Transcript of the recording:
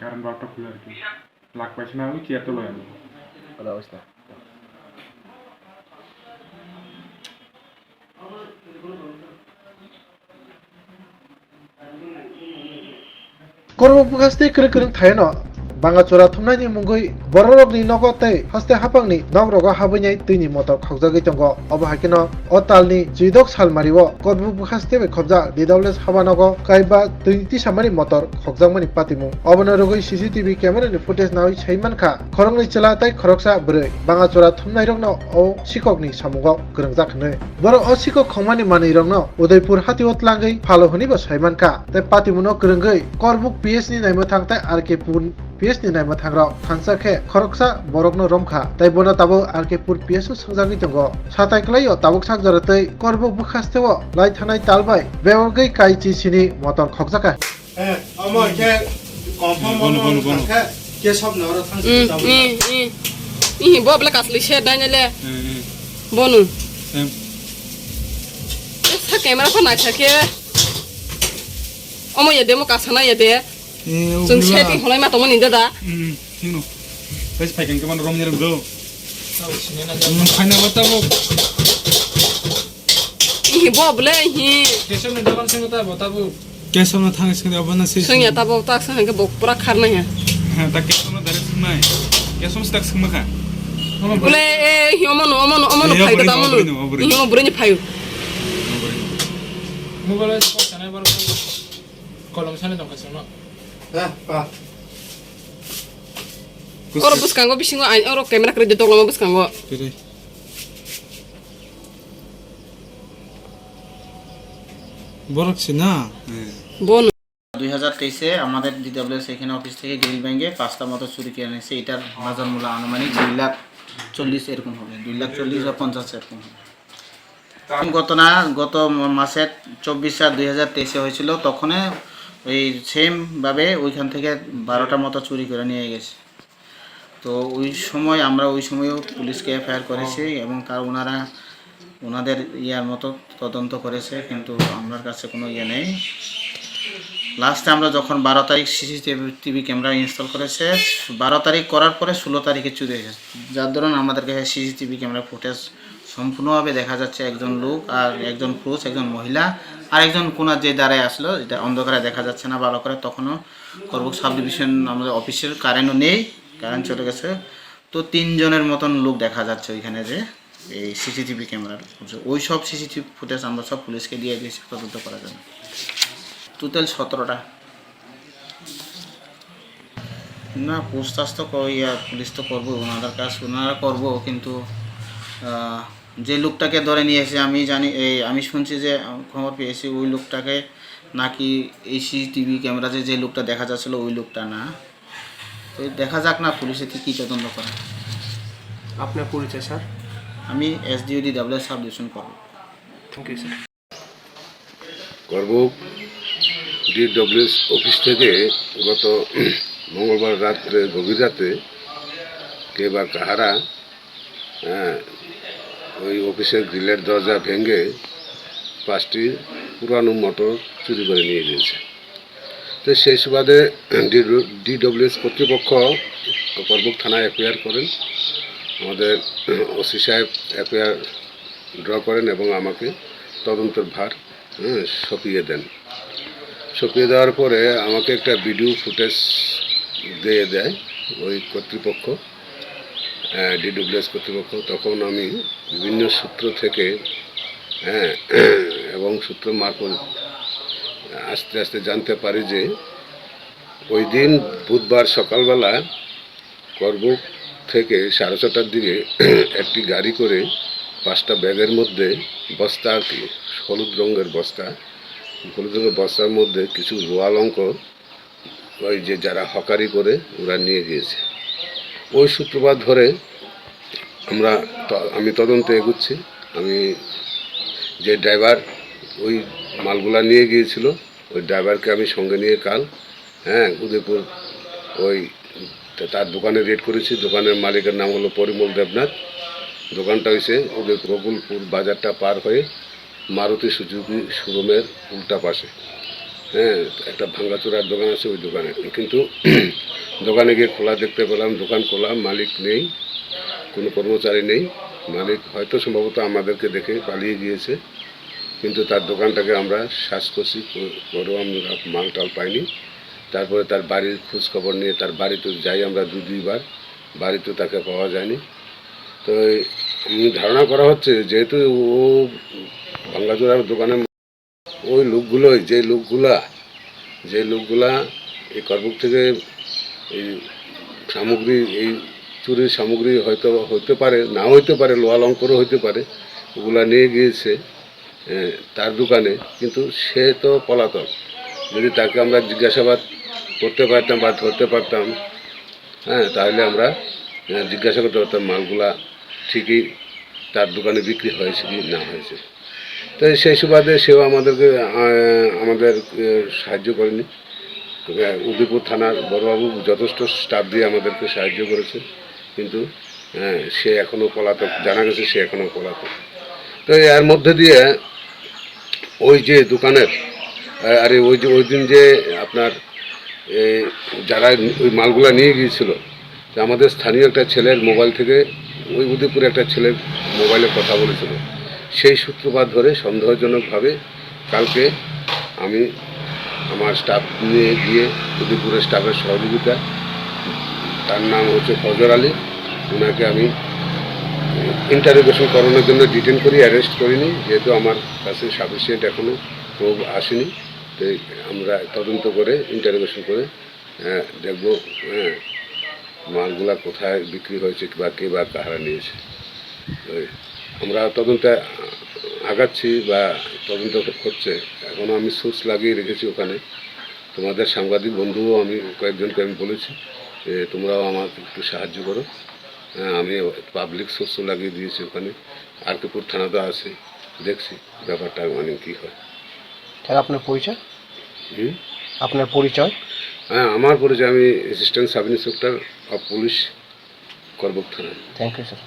কারণ বারটা খুলে আর কি লাগ পাইছে না আমি চেয়ার তো লয় আমি ভালো অবস্থা kormo bukaste kre kre thaino banga chora thumnai mungoi bororokni nogo tei haste hapangni nokrogo habunyai tuini motor khogjagui tongo obo hakino o talni 14 salmario kormo bukaste be khobja DWS habanogo kaiba 20 samani motor khogjangmani patimu obono rogoi CCTV camera ni footage nawi seimankha khorongni chela tai khoroksa brei banga chora thumnai rokno o sikokni samugo grangjak hnoi boro o sikok khongmani manui rokno Udaipur hatiot langai phalo honibo seimankha tei patimuno grangai korbuk PS ni naimo thangtai RK Pun PS ni naimo thangrok thangsa khe khoroksa borokno romkha tai bono tabo RK Pur PS songjagui tongo satai klaio tabuk sakjara tei korbuk bukhasteo lai thanai talbai beorgai kaichi sini motor khokjaka আমার কে confirm বনো কে সব নর থাকছে ই ববলা কাসলি সে দাইলে বনু এসা camera phone আছে কে অমো ইয়ে দেমো কাছানা ইয়ে দে जों सेटिं हलाय मा दंमोन इन्दो दा थिंनो बैस फाइगोन के मान रम निरम गो फाइना बताबो इ बबले हि केसम ने दबान संग ता बताबो केसम न थांग संग अबना से जोंया दा बक ताक संग बक पुरा खारना है ता केसम न दारे सुमाय केसम स्टाक सुमखा बोले ए हि अमनो फाइदा दा मनो हि अमनो बुरेनि फाइउ मोबाइल स्पॉट चने बार कलम साने दंखासो न पा Koro buskango bisingo ay oro kamera kredit tolong buskango. Jadi. বরক না Bon. 2023 এ আমাদের DWS এখানে অফিস থেকে গ্রিল ব্যাংকে 5টা মতো চুরি করে এনেছে এটার বাজার মূল্য আনুমানিক 2,40,000 এরকম হবে 2,40,000 বা 50 এরকম হবে গত মাসে 24/4/2023 হয়েছিল তখন ওই সেম ভাবে ওইখান থেকে 12টা মতো চুরি করে নিয়ে গেছে তো আমরা ওই সময়ও পুলিশকে এফআইআর করেছি এবং ওনাদের ইয়ার মতো তদন্ত করেছে কিন্তু আমার কাছে কোনো ইয়ে নেই লাস্টে আমরা যখন 12 তারিখ সিসিটিভি ক্যামেরা ইনস্টল করেছে 12 তারিখ করার পরে 16 তারিখে চুরি হয়েছে যার দরুন আমাদের কাছে সিসিটিভি ক্যামেরা ফুটেজ সম্পূর্ণভাবে দেখা যাচ্ছে একজন লোক আর একজন পুরুষ একজন মহিলা আর একজন কোনার যে দাঁড়ায় আসলো এটা অন্ধকারে দেখা যাচ্ছে না ভালো করে তখনও করবুক সাব ডিভিশন আমাদের অফিসের কারেন্টও নেই কারেন্ট চলে গেছে তো 3 জনের মতন লোক দেখা যাচ্ছে ওইখানে যে এই সিসিটিভি ক্যামেরার ওই সব সিসিটিভি ফুটেজ আমরা সব পুলিশকে দিয়ে দিয়েছি তদন্ত করার জন্য টোটাল 17টা না পুছতাছ তো পুলিশ তো করবো ওনাদের কাজ ওনারা করবো কিন্তু যে লোকটাকে ধরে নিয়ে এসে আমি জানি আমি শুনছি যে খবর পেয়েছি ওই লোকটাকে নাকি এই সিসিটিভি ক্যামেরাতে যে লোকটা দেখা যাচ্ছিল ওই লোকটা না তো দেখা যাক না পুলিশে কি তদন্ত করে আপনার পরিচয় স্যার আমি SDOD DWS সাব ডিভিশন করব থ্যাংক ইউ স্যার করবুক DWS অফিস থেকে গত মঙ্গলবার রাত্রে গভীর রাতে কে বা কাহারা ওই অফিসের গ্রিলের দরজা ভেঙে 5টি পুরানো মোটর চুরি করে নিয়ে গিয়েছে তো সেই সুবাদে DWS কর্তৃপক্ষ করবুক থানায় এফআইআর করেন আমাদের ওসি সাহেব এফআইআর ড্র করেন এবং আমাকে তদন্তের ভার সঁপিয়ে দেন সঁপিয়ে দেওয়ার পরে আমাকে একটা ভিডিও ফুটেজ দিয়ে দেয় ওই কর্তৃপক্ষ DWS কর্তৃপক্ষ তখন আমি বিভিন্ন সূত্র থেকে এবং সূত্র মারফত আস্তে আস্তে জানতে পারি যে ওই দিন বুধবার সকালবেলা করবুক থেকে 6:30টার দিকে একটি গাড়ি করে 5টা ব্যাগের মধ্যে বস্তা হলুদ রঙের বস্তার মধ্যে কিছু রোয়ালঙ্ক ওই যে যারা হকারি করে ওরা নিয়ে গিয়েছে ওই সূত্রপাত ধরে আমি তদন্তে এগুচ্ছি আমি যে ড্রাইভার ওই মালগুলা নিয়ে গিয়েছিল ওই ড্রাইভারকে আমি সঙ্গে নিয়ে কাল উদয়পুর ওই তার দোকানে রেড করেছি দোকানের মালিকের নাম হলো পরিমল দেবনাথ দোকানটা হয়েছে উদয়পুর গোকুলপুর বাজারটা পার হয়ে মারুতি সুজুকি শোরুমের উল্টা পাশে হ্যাঁ, একটা ভাঙ্গাচোরার দোকান আছে ওই দোকানে, কিন্তু দোকানে গিয়ে খোলা দেখতে পেলাম, দোকান খোলা, মালিক নেই, কোনো কর্মচারী নেই। মালিক হয়তো সম্ভবত আমাদেরকে দেখে পালিয়ে গিয়েছে, কিন্তু তার দোকানটাকে আমরা সার্চ করছি, করেও আমরা মাল টাল পাইনি। তারপরে তার বাড়ির খোঁজ খবর নিয়ে তার বাড়িতে যাই আমরা দুইবার, বাড়িতেও তাকে পাওয়া যায়নি। তো ধারণা করা হচ্ছে যেহেতু ও ভাঙ্গাচোরার দোকানের ওই লোকগুলো, যে লোকগুলা এই করবুক থেকে এই সামগ্রী, এই চুরির সামগ্রী হয়তো হতে পারে, নাও হইতে পারে, লোহা লঙ্করও হইতে পারে, ওগুলা নিয়ে গিয়েছে তার দোকানে, কিন্তু সে তো পলাতক। যদি তাকে আমরা জিজ্ঞাসাবাদ করতে পারতাম বা ধরতে পারতাম, হ্যাঁ, তাহলে আমরা জিজ্ঞাসা করতে পারতাম মালগুলা ঠিকই তার দোকানে বিক্রি হয়েছে কি না হয়েছে। তো সেই সুবাদে সেও আমাদের সাহায্য করেনি। উদয়পুর থানার বড়বাবু যথেষ্ট স্টাফ দিয়ে আমাদেরকে সাহায্য করেছে, কিন্তু সে এখনও পলাতক, জানা গেছে সে এখনও পলাতক। তো এর মধ্যে দিয়ে ওই যে দোকানের আরে ওই দিন যে আপনার যারা ওই মালগুলা নিয়ে গিয়েছিল, আমাদের স্থানীয় একটা ছেলের মোবাইল থেকে ওই উদয়পুরে একটা ছেলের মোবাইলে কথা বলেছিল। সেই সূত্রপাত ধরে সন্দেহজনকভাবে কালকে আমি আমার স্টাফ নিয়ে গিয়ে উদয়পুরের স্টাফের সহযোগিতা, তার নাম হচ্ছে ফজর আলী, ওনাকে আমি ইন্টারোগেশন করানোর জন্য ডিটেন করি, অ্যারেস্ট করিনি, যেহেতু আমার কাছে সাফিসিয়েন্ট এখনও প্রুফ আসেনি। তো আমরা তদন্ত করে ইন্টারোগেশন করে দেখব মালগুলা কোথায় বিক্রি হয়েছে বা কে বা কাহারা নিয়েছে। আমরা তদন্তে আগাচ্ছি বা তদন্ত হচ্ছে। এখনও আমি সোর্স লাগিয়ে রেখেছি ওখানে। তোমাদের সাংবাদিক বন্ধুও আমি কয়েকজনকে আমি বলেছি যে তোমরাও আমাকে একটু সাহায্য করো। আমি পাবলিক সোর্সও লাগিয়ে দিয়েছি ওখানে, আরকিপুর থানাতে আছে, দেখছি ব্যাপারটা মানে কী হয়। স্যার আপনার পরিচয়? আপনার পরিচয়? হ্যাঁ, আমার পরিচয়, আমি assistant sub inspector of police করবুক থানা। Thank you sir.